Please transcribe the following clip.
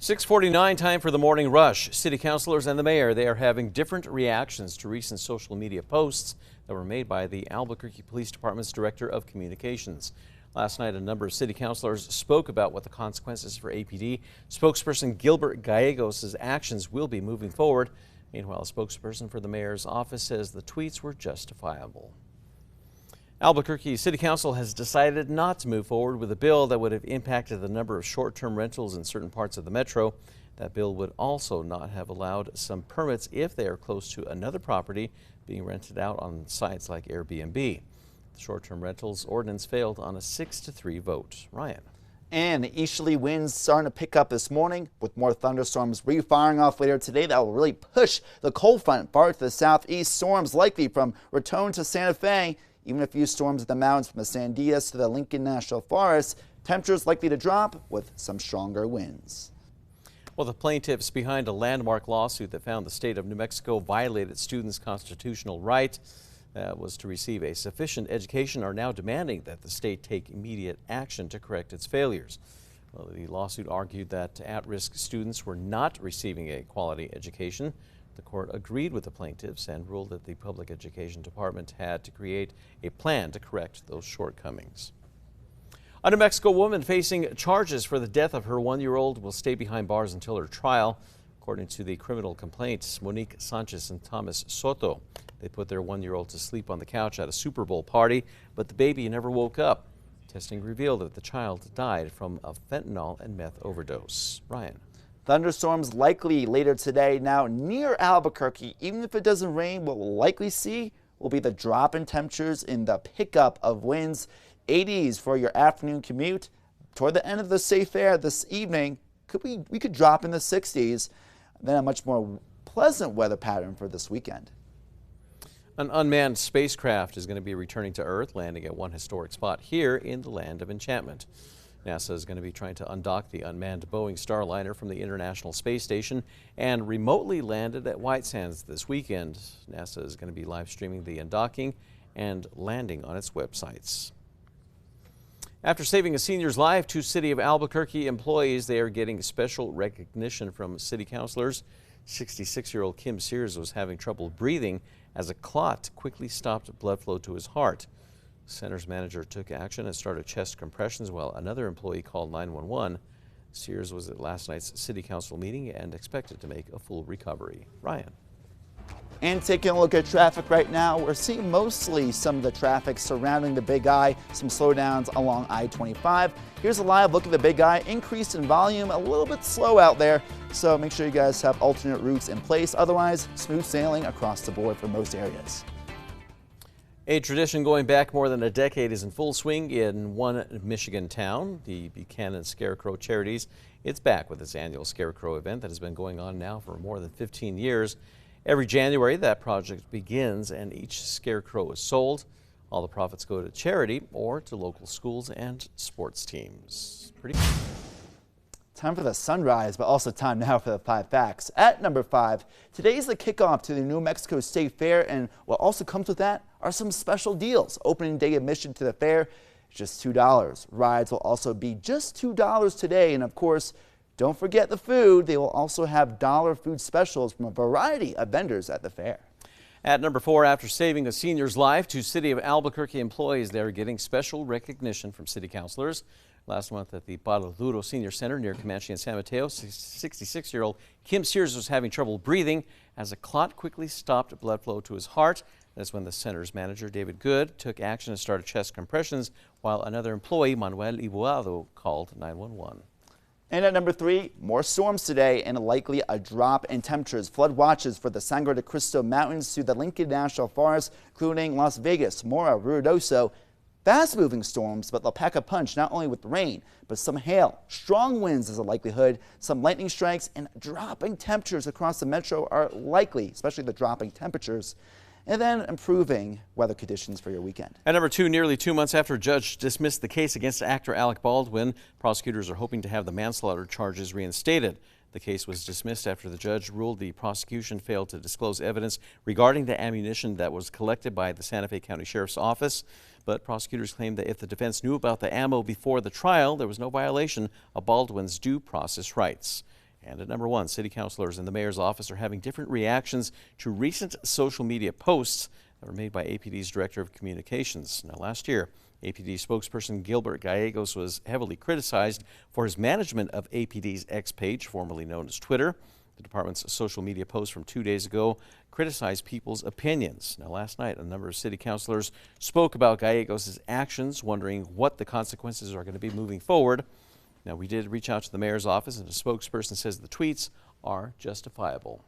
6:49, time for the morning rush. City councilors and the mayor, they are having different reactions to recent social media posts that were made by the Albuquerque Police Department's Director of Communications. Last night, a number of city councilors spoke about what the consequences for APD. Spokesperson Gilbert Gallegos' actions will be moving forward. Meanwhile, a spokesperson for the mayor's office says the tweets were justifiable. Albuquerque City Council has decided not to move forward with a bill that would have impacted the number of short-term rentals in certain parts of the metro. That bill would also not have allowed some permits if they are close to another property being rented out on sites like Airbnb. The short-term rentals ordinance failed on a 6-3 vote. Ryan. And the easterly winds starting to pick up this morning with more thunderstorms re-firing off later today. That will really push the cold front far to the southeast. Storms likely from Raton to Santa Fe. Even a few storms at the mountains from the Sandias to the Lincoln National Forest. Temperatures likely to drop with some stronger winds. Well, the plaintiffs behind a landmark lawsuit that found the state of New Mexico violated students' constitutional right was to receive a sufficient education are now demanding that the state take immediate action to correct its failures. Well, the lawsuit argued that at-risk students were not receiving a quality education. The court agreed with the plaintiffs and ruled that the public education department had to create a plan to correct those shortcomings. A New Mexico woman facing charges for the death of her 1-year-old will stay behind bars until her trial. According to the criminal complaints, Monique Sanchez and Thomas Soto, they put their 1-year-old to sleep on the couch at a Super Bowl party, but the baby never woke up. Testing revealed that the child died from a fentanyl and meth overdose. Ryan. Thunderstorms likely later today. Now near Albuquerque, even if it doesn't rain, what we'll likely see will be the drop in temperatures in the pickup of winds. 80s for your afternoon commute. Toward the end of the safe air this evening, we could drop in the 60s. Then a much more pleasant weather pattern for this weekend. An unmanned spacecraft is going to be returning to Earth, landing at one historic spot here in the Land of Enchantment. NASA is going to be trying to undock the unmanned Boeing Starliner from the International Space Station and remotely landed at White Sands this weekend. NASA is going to be live streaming the undocking and landing on its websites. After saving a senior's life, 2 City of Albuquerque employees, they are getting special recognition from city councilors. 66-year-old Kim Sears was having trouble breathing as a clot quickly stopped blood flow to his heart. Center's manager took action and started chest compressions while another employee called 911. Sears was at last night's city council meeting and expected to make a full recovery. Ryan. And taking a look at traffic right now, we're seeing mostly some of the traffic surrounding the Big I, some slowdowns along I-25. Here's a live look at the Big I, increase in volume, a little bit slow out there, so make sure you guys have alternate routes in place. Otherwise, smooth sailing across the board for most areas. A tradition going back more than a decade is in full swing in one Michigan town. The Buchanan Scarecrow Charities, it's back with its annual Scarecrow event that has been going on now for more than 15 years. Every January, that project begins and each scarecrow is sold. All the profits go to charity or to local schools and sports teams. Time for the sunrise, but also time now for the 5 facts. At number 5, today is the kickoff to the New Mexico State Fair, and what also comes with that are some special deals. Opening day admission to the fair is just $2. Rides will also be just $2 today, and of course, don't forget the food. They will also have dollar food specials from a variety of vendors at the fair. At number 4, after saving a senior's life, 2 City of Albuquerque employees, they're getting special recognition from city councilors. Last month at the Palo Duro Senior Center near Comanche and San Mateo, 66-year-old Kim Sears was having trouble breathing as a clot quickly stopped blood flow to his heart. That's when the center's manager, David Good, took action and started chest compressions, while another employee, Manuel Ibuado, called 911. And at number 3, more storms today and likely a drop in temperatures. Flood watches for the Sangre de Cristo Mountains to the Lincoln National Forest, including Las Vegas, Mora, Ruidoso. Fast-moving storms, but they'll pack a punch not only with rain, but some hail. Strong winds is a likelihood. Some lightning strikes and dropping temperatures across the metro are likely, especially the dropping temperatures. And then improving weather conditions for your weekend. At number 2, nearly 2 months after a judge dismissed the case against actor Alec Baldwin, prosecutors are hoping to have the manslaughter charges reinstated. The case was dismissed after the judge ruled the prosecution failed to disclose evidence regarding the ammunition that was collected by the Santa Fe County Sheriff's Office. But prosecutors claimed that if the defense knew about the ammo before the trial, there was no violation of Baldwin's due process rights. And at number 1, city councilors in the mayor's office are having different reactions to recent social media posts that were made by APD's director of communications. Now, last year, APD spokesperson Gilbert Gallegos was heavily criticized for his management of APD's X page, formerly known as Twitter. The department's social media post from 2 days ago criticized people's opinions. Now, last night, a number of city councilors spoke about Gallegos' actions, wondering what the consequences are going to be moving forward. Now, we did reach out to the mayor's office, and a spokesperson says the tweets are justifiable.